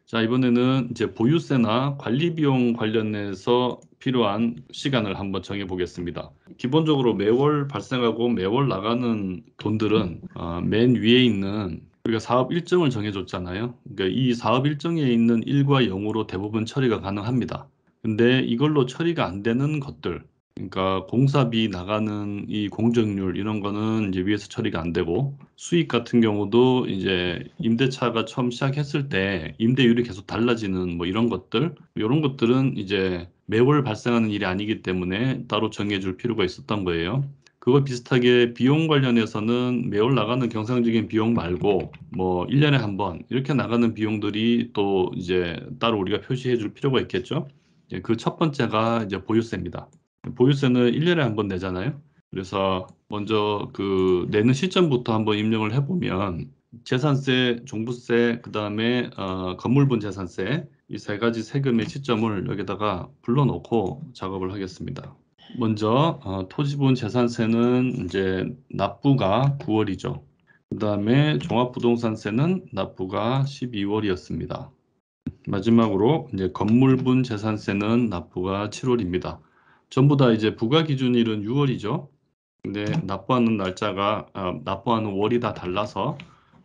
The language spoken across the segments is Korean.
자, 이번에는 이제 보유세나 관리비용 관련해서 필요한 시간을 한번 정해 보겠습니다. 기본적으로 매월 발생하고 매월 나가는 돈들은 맨 위에 있는 우리가 사업 일정을 정해줬잖아요. 그러니까 이 사업 일정에 있는 1과 0으로 대부분 처리가 가능합니다. 근데 이걸로 처리가 안 되는 것들, 그러니까 공사비 나가는 이 공정률 이런 거는 이제 위에서 처리가 안 되고, 수익 같은 경우도 이제 임대차가 처음 시작했을 때 임대율이 계속 달라지는 뭐 이런 것들은 이제 매월 발생하는 일이 아니기 때문에 따로 정해줄 필요가 있었던 거예요. 그거 비슷하게 비용 관련해서는 매월 나가는 경상적인 비용 말고 뭐 1년에 한 번 이렇게 나가는 비용들이 또 이제 따로 우리가 표시해 줄 필요가 있겠죠. 그 첫 번째가 이제 보유세입니다. 보유세는 1년에 한 번 내잖아요. 그래서 먼저 그 내는 시점부터 한번 입력을 해보면 재산세, 종부세, 그 다음에 건물분 재산세 이 세 가지 세금의 시점을 여기다가 불러놓고 작업을 하겠습니다. 먼저 토지분 재산세는 이제 납부가 9월이죠. 그 다음에 종합부동산세는 납부가 12월이었습니다. 마지막으로 이제 건물분 재산세는 납부가 7월입니다. 전부 다 이제 부과 기준일은 6월이죠. 근데 납부하는 월이 다 달라서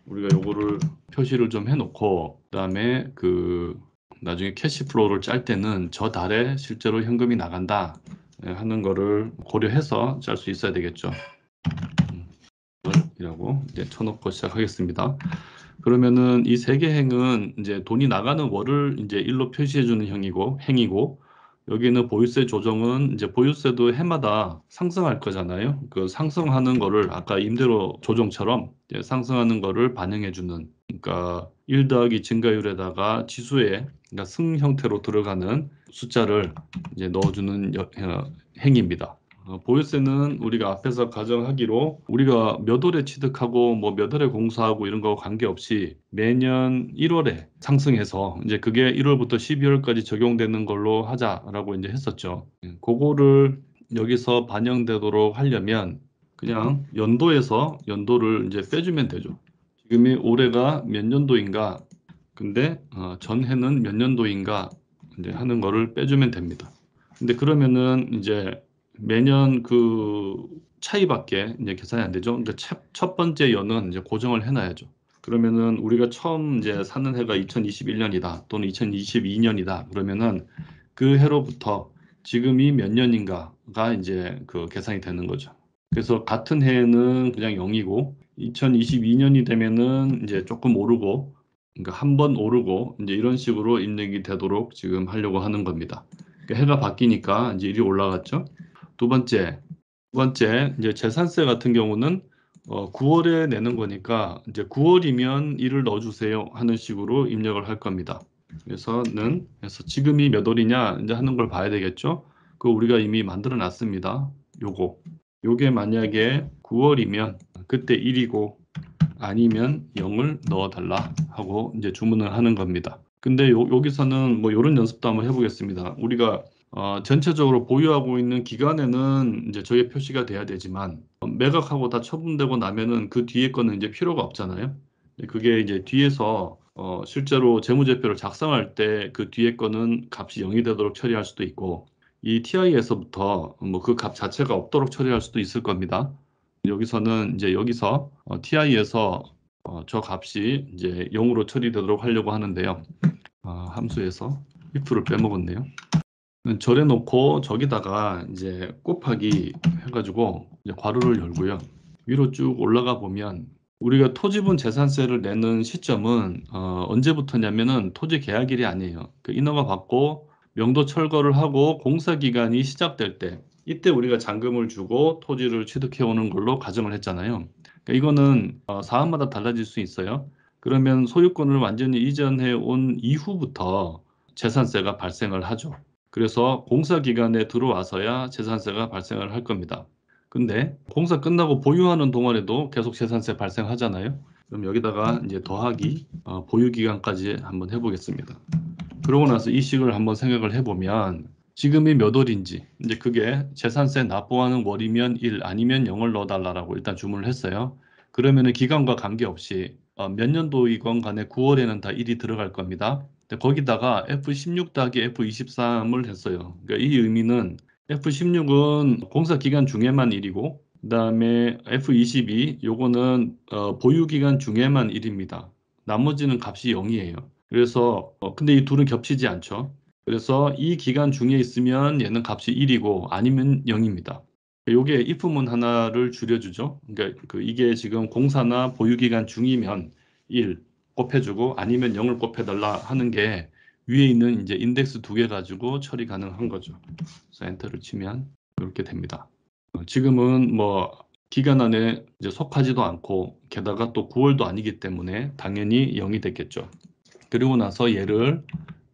우리가 요거를 표시를 좀 해놓고 그다음에 그 나중에 캐시플로우를 짤 때는 저 달에 실제로 현금이 나간다 하는 거를 고려해서 짤 수 있어야 되겠죠. 이라고 이제 쳐놓고 시작하겠습니다. 그러면은 이 세 개 행은 이제 돈이 나가는 월을 이제 일로 표시해주는 행이고, 여기는 보유세 조정은 이제 보유세도 해마다 상승할 거잖아요. 그 상승하는 거를 아까 임대료 조정처럼 이제 상승하는 거를 반영해주는, 그러니까 1 더하기 증가율에다가 지수에, 그러니까 승 형태로 들어가는 숫자를 이제 넣어주는 행입니다. 보유세는 우리가 앞에서 가정하기로 우리가 몇 월에 취득하고 뭐 몇 월에 공사하고 이런 거 관계없이 매년 1월에 상승해서 이제 그게 1월부터 12월까지 적용되는 걸로 하자라고 이제 했었죠. 그거를 여기서 반영되도록 하려면 그냥 연도에서 연도를 이제 빼주면 되죠. 지금이 올해가 몇 년도인가, 근데 전해는 몇 년도인가 이제 하는 거를 빼주면 됩니다. 근데 그러면은 이제 매년 그 차이밖에 이제 계산이 안 되죠. 그러니까 첫 번째 연은 이제 고정을 해놔야죠. 그러면은 우리가 처음 이제 사는 해가 2021년이다 또는 2022년이다 그러면은 그 해로부터 지금이 몇 년인가가 이제 그 계산이 되는 거죠. 그래서 같은 해에는 그냥 0이고 2022년이 되면은 이제 조금 오르고, 그러니까 한 번 오르고 이제 이런 식으로 입력이 되도록 지금 하려고 하는 겁니다. 그러니까 해가 바뀌니까 이제 일이 올라갔죠. 두 번째 이제 재산세 같은 경우는 9월에 내는 거니까 이제 9월이면 일을 넣어주세요 하는 식으로 입력을 할 겁니다. 그래서 지금이 몇 월이냐 이제 하는 걸 봐야 되겠죠. 그거 우리가 이미 만들어 놨습니다. 요게 만약에 9월이면 그때 1이고 아니면 0을 넣어달라 하고 이제 주문을 하는 겁니다. 근데 여기서는 뭐 이런 연습도 한번 해보겠습니다. 우리가 전체적으로 보유하고 있는 기간에는 이제 저게 표시가 돼야 되지만 매각하고 다 처분되고 나면은 그 뒤에 거는 이제 필요가 없잖아요. 그게 이제 뒤에서 실제로 재무제표를 작성할 때 그 뒤에 거는 값이 0이 되도록 처리할 수도 있고, 이 TI에서부터 뭐 그 값 자체가 없도록 처리할 수도 있을 겁니다. 여기서는 이제 여기서 TI에서 저 값이 이제 0으로 처리되도록 하려고 하는데요. 함수에서 if를 빼먹었네요. 절에 놓고 저기다가 이제 곱하기 해가지고 이제 괄호를 열고요. 위로 쭉 올라가 보면 우리가 토지분 재산세를 내는 시점은 언제부터냐면은 토지 계약일이 아니에요. 그 인허가 받고 명도 철거를 하고 공사 기간이 시작될 때, 이때 우리가 잔금을 주고 토지를 취득해 오는 걸로 가정을 했잖아요. 그러니까 이거는 사업마다 달라질 수 있어요. 그러면 소유권을 완전히 이전해 온 이후부터 재산세가 발생을 하죠. 그래서 공사 기간에 들어와서야 재산세가 발생을 할 겁니다. 근데 공사 끝나고 보유하는 동안에도 계속 재산세 발생하잖아요. 그럼 여기다가 이제 더하기 보유 기간까지 한번 해보겠습니다. 그러고 나서 이 식을 한번 생각을 해보면 지금이 몇 월인지, 이제 그게 재산세 납부하는 월이면 1 아니면 0을 넣어달라고 일단 주문을 했어요. 그러면은 기간과 관계없이 몇 년도이건 간에 9월에는 다 1이 들어갈 겁니다. 근데 거기다가 F16-F23을 했어요. 그러니까 이 의미는 F16은 공사 기간 중에만 1이고, 그다음에 F22 요거는 보유 기간 중에만 1입니다. 나머지는 값이 0이에요. 그래서 근데 이 둘은 겹치지 않죠. 그래서 이 기간 중에 있으면 얘는 값이 1이고 아니면 0입니다. 요게 if문 하나를 줄여주죠. 그러니까 이게 지금 공사나 보유 기간 중이면 1 곱해주고 아니면 0을 곱해달라 하는 게 위에 있는 이제 인덱스 두 개 가지고 처리 가능한 거죠. 그래서 엔터를 치면 이렇게 됩니다. 지금은 뭐 기간 안에 이제 속하지도 않고 게다가 또 9월도 아니기 때문에 당연히 0이 됐겠죠. 그리고 나서 얘를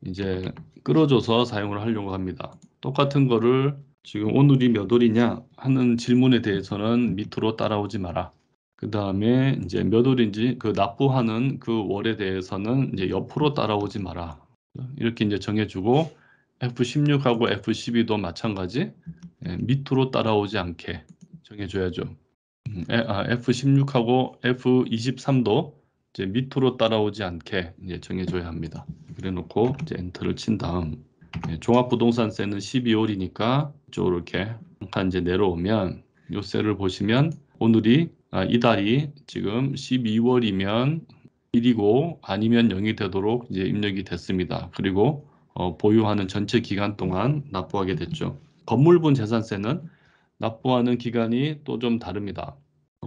이제 끌어줘서 사용을 하려고 합니다. 똑같은 거를 지금 오늘이 몇 월이냐 하는 질문에 대해서는 밑으로 따라오지 마라. 그 다음에 이제 몇 월인지 그 납부하는 그 월에 대해서는 이제 옆으로 따라오지 마라. 이렇게 이제 정해주고 F16하고 F12도 마찬가지 밑으로 따라오지 않게 정해줘야죠. F16하고 F23도 이제 밑으로 따라오지 않게 이제 정해줘야 합니다. 그래놓고 이제 엔터를 친 다음 종합부동산세는 12월이니까 이쪽으로 이렇게 잠깐 이제 내려오면 요 셀을 보시면 오늘이 이달이 지금 12월이면 1이고 아니면 0이 되도록 이제 입력이 됐습니다. 그리고 보유하는 전체 기간 동안 납부하게 됐죠. 건물분 재산세는 납부하는 기간이 또 좀 다릅니다.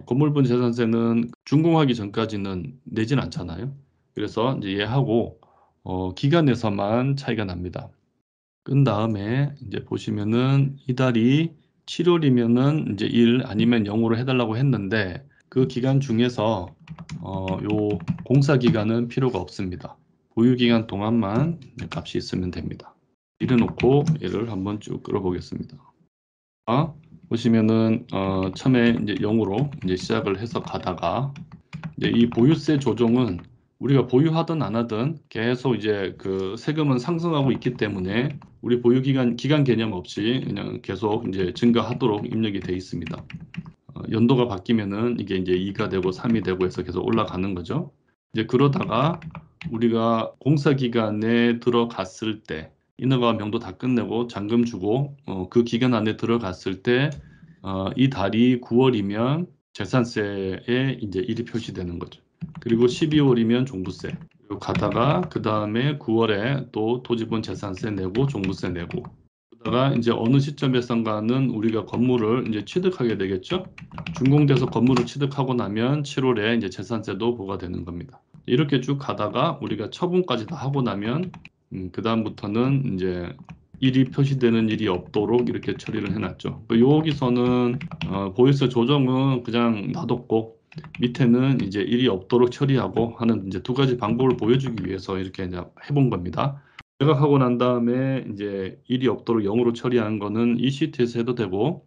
건물분 재산세는 준공하기 전까지는 내진 않잖아요. 그래서 이제 얘하고 기간에서만 차이가 납니다. 끈 다음에 이제 보시면은 이달이 7월이면은 이제 1 아니면 0으로 해달라고 했는데 그 기간 중에서 요 공사 기간은 필요가 없습니다. 보유 기간 동안만 값이 있으면 됩니다. 이래놓고 얘를 한번 쭉 끌어보겠습니다. 보시면은 처음에 이제 0으로 이제 시작을 해서 가다가 이제 이 보유세 조정은 우리가 보유하든 안 하든 계속 이제 그 세금은 상승하고 있기 때문에 우리 보유 기간 개념 없이 그냥 계속 이제 증가하도록 입력이 돼 있습니다. 연도가 바뀌면은 이게 이제 2가 되고 3이 되고 해서 계속 올라가는 거죠. 이제 그러다가 우리가 공사 기간에 들어갔을 때 인허가 명도 다 끝내고 잔금 주고 그 기간 안에 들어갔을 때 이 달이 9월이면 재산세에 이제 일이 표시되는 거죠. 그리고 12월이면 종부세. 그리고 가다가 그 다음에 9월에 또 토지분 재산세 내고 종부세 내고. 그러다가 이제 어느 시점에선가는 우리가 건물을 이제 취득하게 되겠죠. 준공돼서 건물을 취득하고 나면 7월에 이제 재산세도 부과되는 겁니다. 이렇게 쭉 가다가 우리가 처분까지 다 하고 나면 그 다음부터는 이제 일이 표시되는 일이 없도록 이렇게 처리를 해놨죠. 여기서는 보유세 조정은 그냥 놔뒀고 밑에는 이제 일이 없도록 처리하고 하는 이제 두 가지 방법을 보여주기 위해서 이렇게 이제 해본 겁니다. 제각하고 난 다음에 이제 일이 없도록 0으로 처리하는 거는 이 시트에서 해도 되고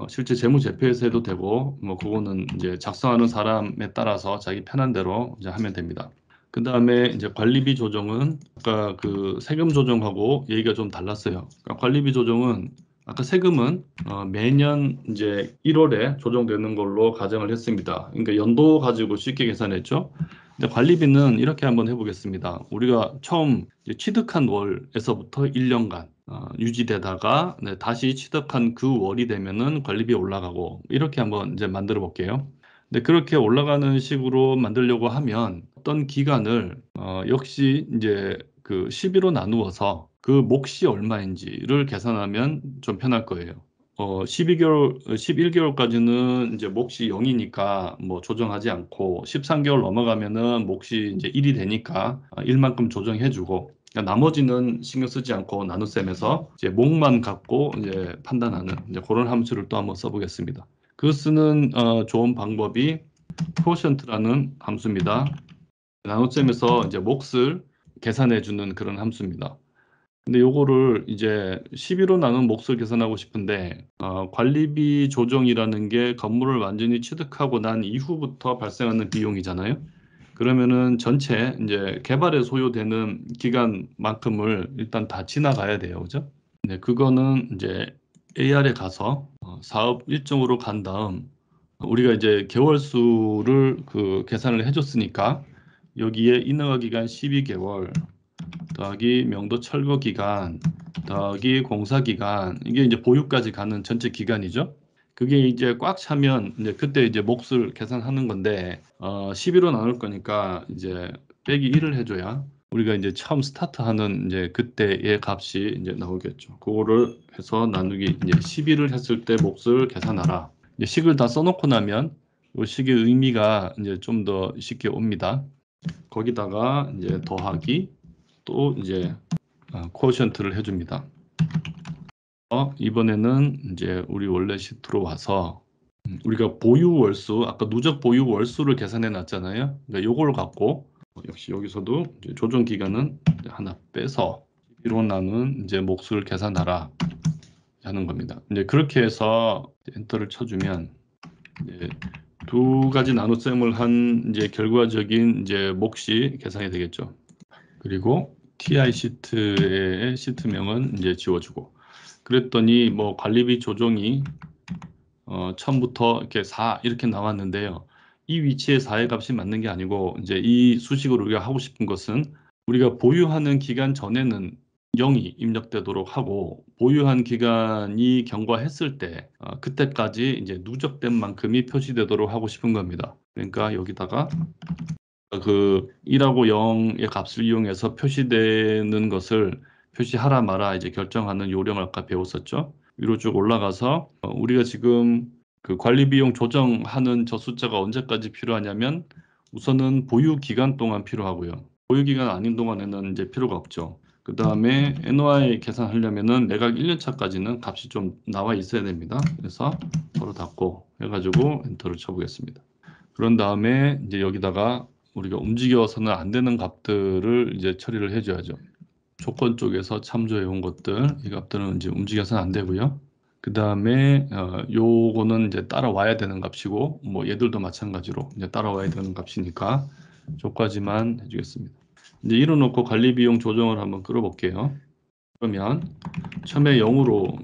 실제 재무제표에서 해도 되고 뭐 그거는 이제 작성하는 사람에 따라서 자기 편한 대로 이제 하면 됩니다. 그 다음에 이제 관리비 조정은 아까 그 세금 조정하고 얘기가 좀 달랐어요. 그러니까 관리비 조정은 아까 세금은 매년 이제 1월에 조정되는 걸로 가정을 했습니다. 그러니까 연도 가지고 쉽게 계산했죠. 근데 관리비는 이렇게 한번 해보겠습니다. 우리가 처음 이제 취득한 월에서부터 1년간 유지되다가 다시 취득한 그 월이 되면은 관리비 올라가고 이렇게 한번 이제 만들어 볼게요. 근데 그렇게 올라가는 식으로 만들려고 하면 어떤 기간을 역시 이제 그 12로 나누어서 그 몫이 얼마인지를 계산하면 좀 편할 거예요. 11개월까지는 이제 몫이 0이니까 뭐 조정하지 않고 13개월 넘어가면은 몫이 이제 1이 되니까 1만큼 조정해주고 그러니까 나머지는 신경 쓰지 않고 나눗셈에서 이제 몫만 갖고 이제 판단하는 이제 그런 함수를 또 한번 써보겠습니다. 그 쓰는 좋은 방법이 quotient라는 함수입니다. 나눗셈에서 이제 몫을 계산해 주는 그런 함수입니다. 근데 요거를 이제 12로 나눈 몫을 계산하고 싶은데 관리비 조정이라는 게 건물을 완전히 취득하고 난 이후부터 발생하는 비용이잖아요. 그러면은 전체 이제 개발에 소요되는 기간만큼을 일단 다 지나가야 돼요. 그죠? 네, 그거는 이제 AR에 가서 사업 일정으로 간 다음 우리가 이제 개월 수를 계산을 해줬으니까 여기에 인허가 기간 12개월 더하기 명도 철거 기간 더하기 공사 기간 이게 이제 보유까지 가는 전체 기간이죠. 그게 이제 꽉 차면 이제 그때 이제 몫을 계산하는 건데 12로 나눌 거니까 이제 빼기 1을 해줘야 우리가 이제 처음 스타트하는 이제 그때의 값이 이제 나오겠죠. 그거를 해서 나누기 이제 12를 했을 때 몫을 계산하라. 이제 식을 다 써놓고 나면 이 식의 의미가 이제 좀 더 쉽게 옵니다. 거기다가 이제 더하기 또 이제 코어션트를 해줍니다. 이번에는 이제 우리 원래 시트로 와서 우리가 보유 월수 아까 누적 보유 월수를 계산해 놨잖아요. 그러니까 요걸 갖고 역시 여기서도 이제 조정 기간은 하나 빼서 1로 나눈 이제 몫을 계산하라 하는 겁니다. 이제 그렇게 해서 엔터를 쳐주면 이제 두 가지 나눗셈을 한 이제 결과적인 이제 몫이 계산이 되겠죠. 그리고 TI 시트의 시트명은 이제 지워주고 그랬더니 뭐 관리비 조정이 처음부터 이렇게 4 이렇게 나왔는데요. 이 위치에 4의 값이 맞는 게 아니고 이제 이 수식으로 우리가 하고 싶은 것은 우리가 보유하는 기간 전에는 0이 입력되도록 하고 보유한 기간이 경과했을 때 그때까지 이제 누적된 만큼이 표시되도록 하고 싶은 겁니다. 그러니까 여기다가 1하고 0의 값을 이용해서 표시되는 것을 표시하라 마라 이제 결정하는 요령을 아까 배웠었죠. 위로 쭉 올라가서 우리가 지금 그 관리 비용 조정하는 저 숫자가 언제까지 필요하냐면 우선은 보유 기간 동안 필요하고요. 보유 기간 아닌 동안에는 이제 필요가 없죠. 그 다음에 NOI 계산하려면은 매각 1년 차까지는 값이 좀 나와 있어야 됩니다. 그래서 바로 닫고 해가지고 엔터를 쳐보겠습니다. 그런 다음에 이제 여기다가 우리가 움직여서는 안 되는 값들을 이제 처리를 해줘야죠. 조건 쪽에서 참조해 온 것들, 이 값들은 이제 움직여서는 안 되고요. 그 다음에 요거는 이제 따라와야 되는 값이고, 뭐 얘들도 마찬가지로 이제 따라와야 되는 값이니까 저까지만 해주겠습니다. 이제 이뤄놓고 관리 비용 조정을 한번 끌어볼게요. 그러면 처음에 0으로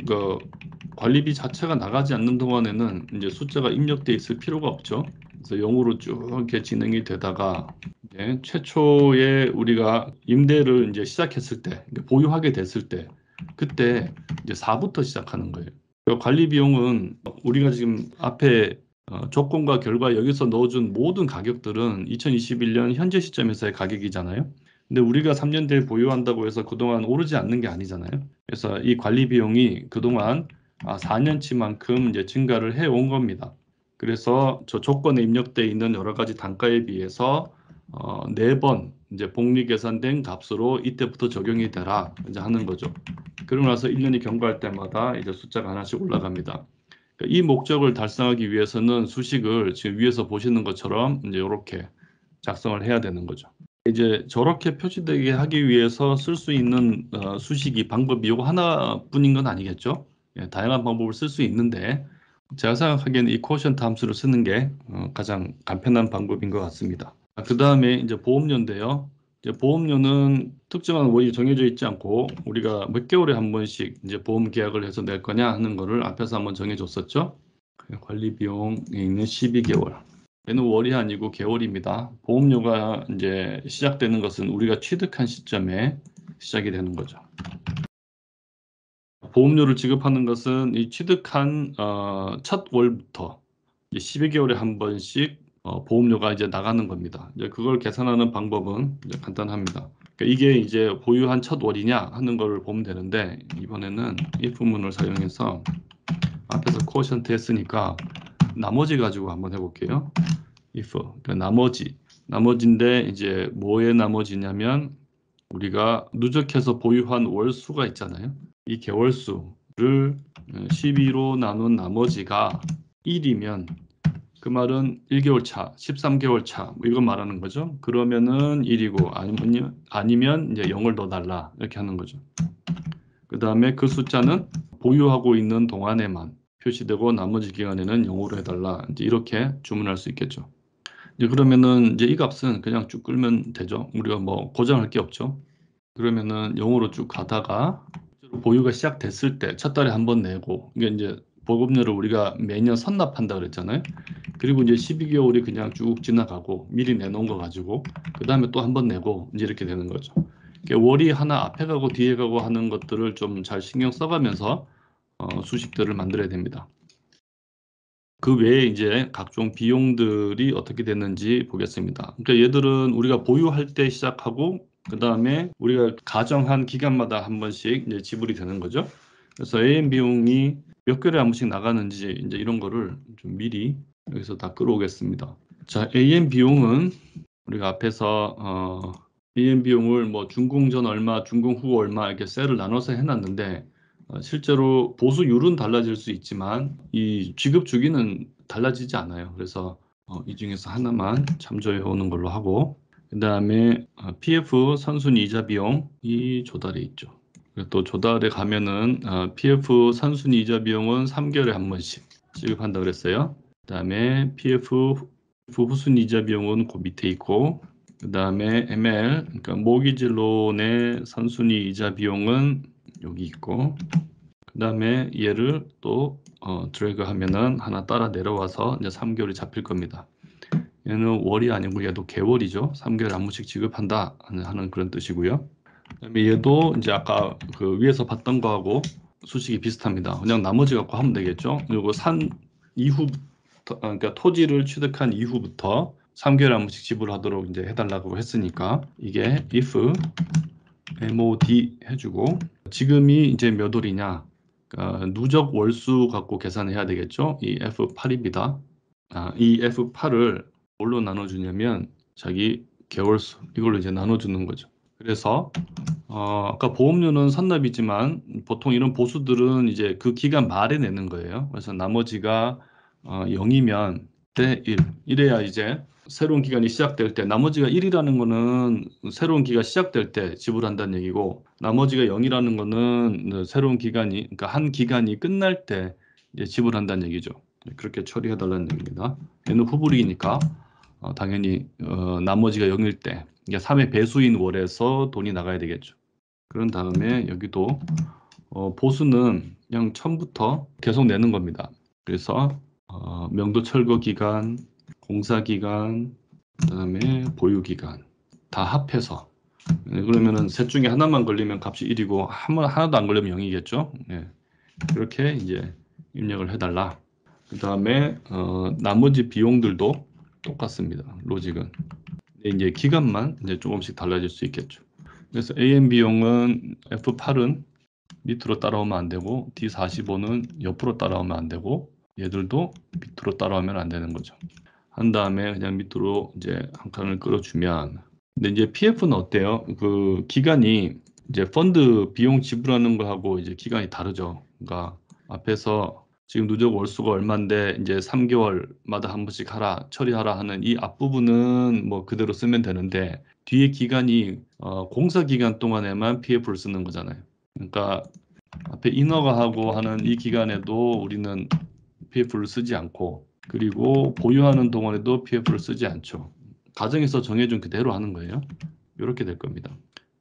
관리비 자체가 나가지 않는 동안에는 이제 숫자가 입력돼 있을 필요가 없죠. 그래서 0으로 쭉 이렇게 진행이 되다가 이제 최초에 우리가 임대를 이제 시작했을 때 보유하게 됐을 때 그때 이제 4부터 시작하는 거예요. 관리 비용은 우리가 지금 앞에 조건과 결과 여기서 넣어준 모든 가격들은 2021년 현재 시점에서의 가격이잖아요. 근데 우리가 3년 뒤에 보유한다고 해서 그동안 오르지 않는 게 아니잖아요. 그래서 이 관리 비용이 그동안 4년치만큼 이제 증가를 해 온 겁니다. 그래서 저 조건에 입력되어 있는 여러 가지 단가에 비해서 4번 이제 복리 계산된 값으로 이때부터 적용이 되라 이제 하는 거죠. 그러고 나서 1년이 경과할 때마다 이제 숫자가 하나씩 올라갑니다. 이 목적을 달성하기 위해서는 수식을 지금 위에서 보시는 것처럼 이제 이렇게 작성을 해야 되는 거죠. 이제 저렇게 표시되게 하기 위해서 쓸 수 있는 수식이 방법이 이거 하나뿐인 건 아니겠죠? 예, 다양한 방법을 쓸 수 있는데 제가 생각하기에는 이 코어션트 함수를 쓰는 게 가장 간편한 방법인 것 같습니다. 그 다음에 이제 보험료인데요. 이제 보험료는 특정한 월이 정해져 있지 않고 우리가 몇 개월에 한 번씩 이제 보험 계약을 해서 낼 거냐 하는 거를 앞에서 한번 정해줬었죠. 관리 비용에 있는 12개월. 얘는 월이 아니고 개월입니다. 보험료가 이제 시작되는 것은 우리가 취득한 시점에 시작이 되는 거죠. 보험료를 지급하는 것은 이 취득한 첫 월부터 12개월에 한 번씩 보험료가 이제 나가는 겁니다. 이제 그걸 계산하는 방법은 이제 간단합니다. 그러니까 이게 이제 보유한 첫 월이냐 하는 걸 보면 되는데 이번에는 if문을 사용해서 앞에서 코어션트 했으니까 나머지 가지고 한번 해볼게요. if 그러니까 나머지인데 이제 뭐의 나머지냐면 우리가 누적해서 보유한 월수가 있잖아요. 이 개월수를 12로 나눈 나머지가 1이면 그 말은 1개월 차, 13개월 차, 뭐 이거 말하는 거죠. 그러면은 1이고 아니면 이제 0을 더 달라 이렇게 하는 거죠. 그 다음에 그 숫자는 보유하고 있는 동안에만 표시되고 나머지 기간에는 0으로 해달라. 이제 이렇게 주문할 수 있겠죠. 이제 그러면은 이제 이 값은 그냥 쭉 끌면 되죠. 우리가 뭐 고정할 게 없죠. 그러면은 0으로 쭉 가다가 보유가 시작됐을 때 첫 달에 한 번 내고, 이게 이제 보급료를 우리가 매년 선납한다 그랬잖아요. 그리고 이제 12개월이 그냥 쭉 지나가고 미리 내놓은 거 가지고 그 다음에 또 한 번 내고 이제 이렇게 되는 거죠. 월이 하나 앞에 가고 뒤에 가고 하는 것들을 좀 잘 신경 써가면서 수식들을 만들어야 됩니다. 그 외에 이제 각종 비용들이 어떻게 됐는지 보겠습니다. 그러니까 얘들은 우리가 보유할 때 시작하고 그 다음에 우리가 가정한 기간마다 한 번씩 이제 지불이 되는 거죠. 그래서 AM 비용이 몇 개월에 한 번씩 나가는지 이제 이런 거를 좀 미리 여기서 다 끌어오겠습니다. 자, AM 비용은 우리가 앞에서 AM 비용을 뭐 준공 전 얼마, 준공 후 얼마 이렇게 셀을 나눠서 해놨는데 실제로 보수율은 달라질 수 있지만 이 지급 주기는 달라지지 않아요. 그래서 이 중에서 하나만 참조해 오는 걸로 하고 그 다음에 PF 선순위 이자 비용이 조달해 있죠. 그리고 또 조달에 가면은 PF 선순위 이자 비용은 3개월에 한 번씩 지급한다 그랬어요. 그 다음에 PF 후순위 이자 비용은 그 밑에 있고 그 다음에 ML 그러니까 모기지론의 선순위 이자 비용은 여기 있고 그 다음에 얘를 또 드래그 하면은 하나 따라 내려와서 이제 3개월이 잡힐 겁니다. 얘는 월이 아니고 얘도 개월이죠. 3개월에 한 번씩 지급한다 하는 그런 뜻이고요. 그다음에 얘도 이제 아까 그 위에서 봤던 거하고 수식이 비슷합니다. 그냥 나머지 갖고 하면 되겠죠. 그리고 산 이후부터 그러니까 토지를 취득한 이후부터 3개월에 한 번씩 지불하도록 이제 해달라고 했으니까 이게 if MOD 해주고 지금이 이제 몇 월이냐 누적 월수 갖고 계산해야 되겠죠. 이 F8입니다. 이 F8을 뭘로 나눠주냐면 자기 개월수 이걸로 이제 나눠주는 거죠. 그래서 아까 보험료는 선납이지만 보통 이런 보수들은 이제 그 기간 말에 내는 거예요. 그래서 나머지가 0이면 대 1, 이래야 이제 새로운 기간이 시작될 때 나머지가 1이라는 거는 새로운 기간 시작될 때 지불한다는 얘기고 나머지가 0이라는 거는 새로운 기간이 그러니까 한 기간이 끝날 때 이제 지불한다는 얘기죠. 그렇게 처리해 달라는 얘기입니다. 얘는 후불이니까 당연히 나머지가 0일 때 이게 3의 배수인 월에서 돈이 나가야 되겠죠. 그런 다음에 여기도 보수는 그냥 처음부터 계속 내는 겁니다. 그래서 명도 철거 기간, 공사 기간, 그다음에 보유 기간 다 합해서 그러면은 셋 중에 하나만 걸리면 값이 1이고 하나도 안 걸리면 0이겠죠. 예. 그렇게 이제 입력을 해달라. 그다음에 나머지 비용들도 똑같습니다. 로직은. 이제 기간만 이제 조금씩 달라질 수 있겠죠. 그래서 AM 비용은 F8은 밑으로 따라오면 안 되고 D45는 옆으로 따라오면 안 되고 얘들도 밑으로 따라오면 안 되는 거죠. 한 다음에 그냥 밑으로 이제 한 칸을 끌어주면 근데 이제 PF는 어때요? 그 기간이 이제 펀드 비용 지불하는 거하고 이제 기간이 다르죠. 그러니까 앞에서 지금 누적 월수가 얼마인데 이제 3개월마다 한 번씩 하라 처리하라 하는 이 앞부분은 뭐 그대로 쓰면 되는데 뒤에 기간이 공사 기간 동안에만 PF를 쓰는 거잖아요. 그러니까 앞에 인허가 하고 하는 이 기간에도 우리는 PF를 쓰지 않고 그리고 보유하는 동안에도 PF를 쓰지 않죠. 가정에서 정해준 그대로 하는 거예요. 이렇게 될 겁니다.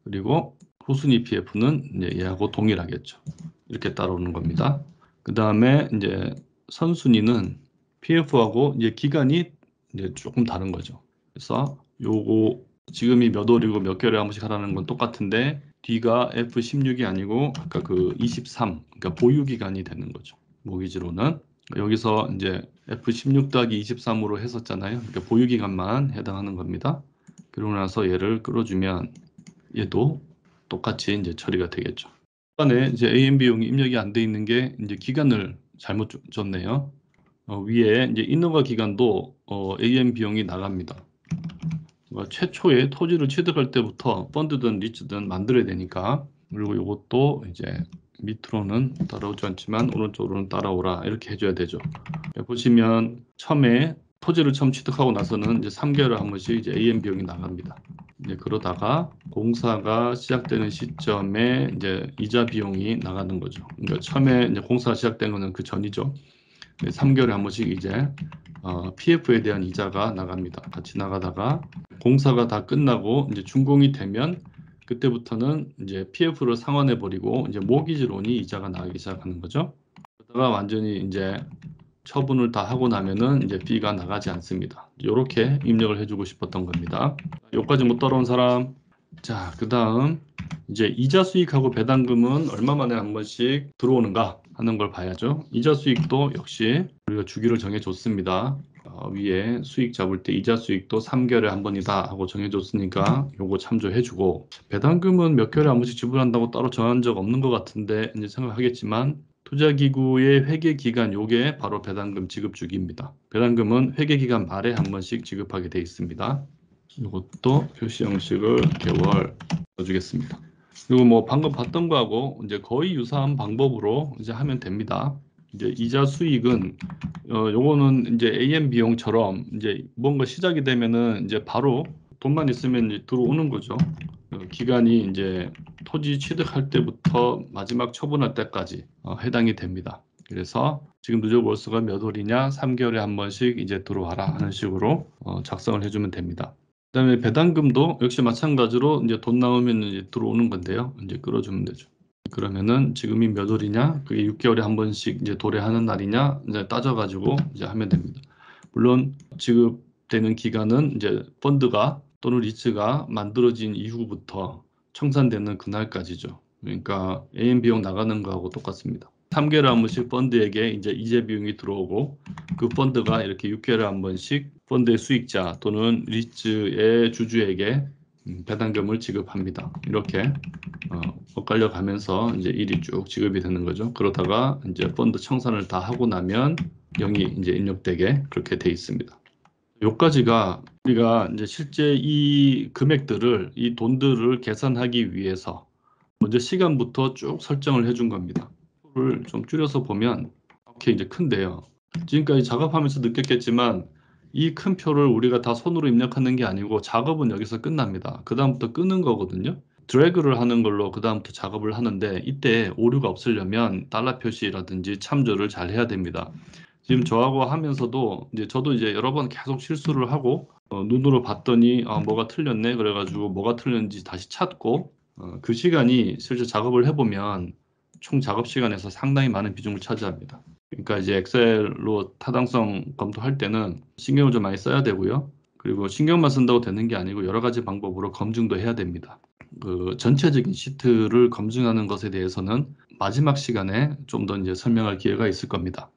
그리고 후순위 PF는 이제 얘하고 동일하겠죠. 이렇게 따라오는 겁니다. 그 다음에 이제 선순위는 PF하고 이제 기간이 이제 조금 다른 거죠. 그래서 요거 지금이 몇 월이고 몇 개월에 한 번씩 하라는 건 똑같은데 뒤가 F16이 아니고 아까 그 23, 그러니까 보유 기간이 되는 거죠. 모기지로는 여기서 이제 F16-23으로 했었잖아요. 그러니까 보유 기간만 해당하는 겁니다. 그러고 나서 얘를 끌어주면 얘도 똑같이 이제 처리가 되겠죠. 초반에 이제 AM 비용이 입력이 안 돼 있는 게 이제 기간을 잘못 줬네요. 위에 이제 인허가 기간도 AM 비용이 나갑니다. 최초에 토지를 취득할 때부터 펀드든 리츠든 만들어야 되니까 그리고 이것도 이제 밑으로는 따라오지 않지만 오른쪽으로는 따라오라 이렇게 해줘야 되죠. 보시면 처음에 토지를 처음 취득하고 나서는 이제 3개월에 한 번씩 이제 AM 비용이 나갑니다. 이제 그러다가 공사가 시작되는 시점에 이제 이자 비용이 나가는 거죠. 그러니까 처음에 이제 공사가 시작된 거는 그 전이죠. 3개월에 한 번씩 이제 PF에 대한 이자가 나갑니다. 같이 나가다가 공사가 다 끝나고 이제 준공이 되면 그때부터는 이제 PF를 상환해 버리고 이제 모기지론이 이자가 나가기 시작하는 거죠. 그러다가 완전히 이제 처분을 다 하고 나면은 이제 B가 나가지 않습니다. 이렇게 입력을 해주고 싶었던 겁니다. 여기까지 못 따라온 사람. 자, 그 다음 이제 이자 수익하고 배당금은 얼마 만에 한 번씩 들어오는가 하는 걸 봐야죠. 이자 수익도 역시 우리가 주기를 정해줬습니다. 위에 수익 잡을 때 이자 수익도 3개월에 한 번이다 하고 정해줬으니까 요거 참조해주고, 배당금은 몇 개월에 한 번씩 지불한다고 따로 정한 적 없는 것 같은데 이제 생각하겠지만, 투자기구의 회계기간, 요게 바로 배당금 지급 주기입니다. 배당금은 회계기간 말에 한 번씩 지급하게 돼 있습니다. 이것도 표시 형식을 개월 넣어주겠습니다. 그리고 뭐 방금 봤던 거하고 이제 거의 유사한 방법으로 이제 하면 됩니다. 이제 이자 수익은 요거는 이제 AM 비용처럼 이제 뭔가 시작이 되면은 이제 바로 돈만 있으면 이제 들어오는 거죠. 기간이 이제 토지 취득할 때부터 마지막 처분할 때까지 해당이 됩니다. 그래서 지금 누적 월수가 몇 월이냐, 3개월에 한 번씩 이제 들어와라 하는 식으로 작성을 해주면 됩니다. 그다음에 배당금도 역시 마찬가지로 이제 돈 나오면 이제 들어오는 건데요. 이제 끌어주면 되죠. 그러면은 지금이 몇 월이냐, 그게 6개월에 한 번씩 이제 도래하는 날이냐, 이제 따져가지고 이제 하면 됩니다. 물론 지급되는 기간은 이제 펀드가 또는 리츠가 만들어진 이후부터 청산되는 그날까지죠. 그러니까 AM 비용 나가는 거하고 똑같습니다. 3개월에 한 번씩 펀드에게 이제 이재 비용이 들어오고, 그 펀드가 이렇게 6개월에 한 번씩 펀드의 수익자 또는 리츠의 주주에게 배당금을 지급합니다. 이렇게 엇갈려 가면서 이제 일이 쭉 지급이 되는 거죠. 그러다가 이제 펀드 청산을 다 하고 나면 0이 이제 입력되게 그렇게 돼 있습니다. 요까지가 우리가 이제 실제 이 금액들을, 이 돈들을 계산하기 위해서 먼저 시간부터 쭉 설정을 해준 겁니다. 를 좀 줄여서 보면 이렇게 이제 큰데요. 지금까지 작업하면서 느꼈겠지만 이 큰 표를 우리가 다 손으로 입력하는 게 아니고 작업은 여기서 끝납니다. 그 다음부터 끄는 거거든요. 드래그를 하는 걸로 그 다음부터 작업을 하는데, 이때 오류가 없으려면 달러 표시라든지 참조를 잘 해야 됩니다. 지금 저하고 하면서도 이제 저도 이제 여러 번 계속 실수를 하고 눈으로 봤더니 뭐가 틀렸네 그래가지고 뭐가 틀렸는지 다시 찾고, 그 시간이 실제 작업을 해보면 총 작업 시간에서 상당히 많은 비중을 차지합니다. 그러니까 이제 엑셀로 타당성 검토할 때는 신경을 좀 많이 써야 되고요. 그리고 신경만 쓴다고 되는 게 아니고 여러 가지 방법으로 검증도 해야 됩니다. 그 전체적인 시트를 검증하는 것에 대해서는 마지막 시간에 좀 더 이제 설명할 기회가 있을 겁니다.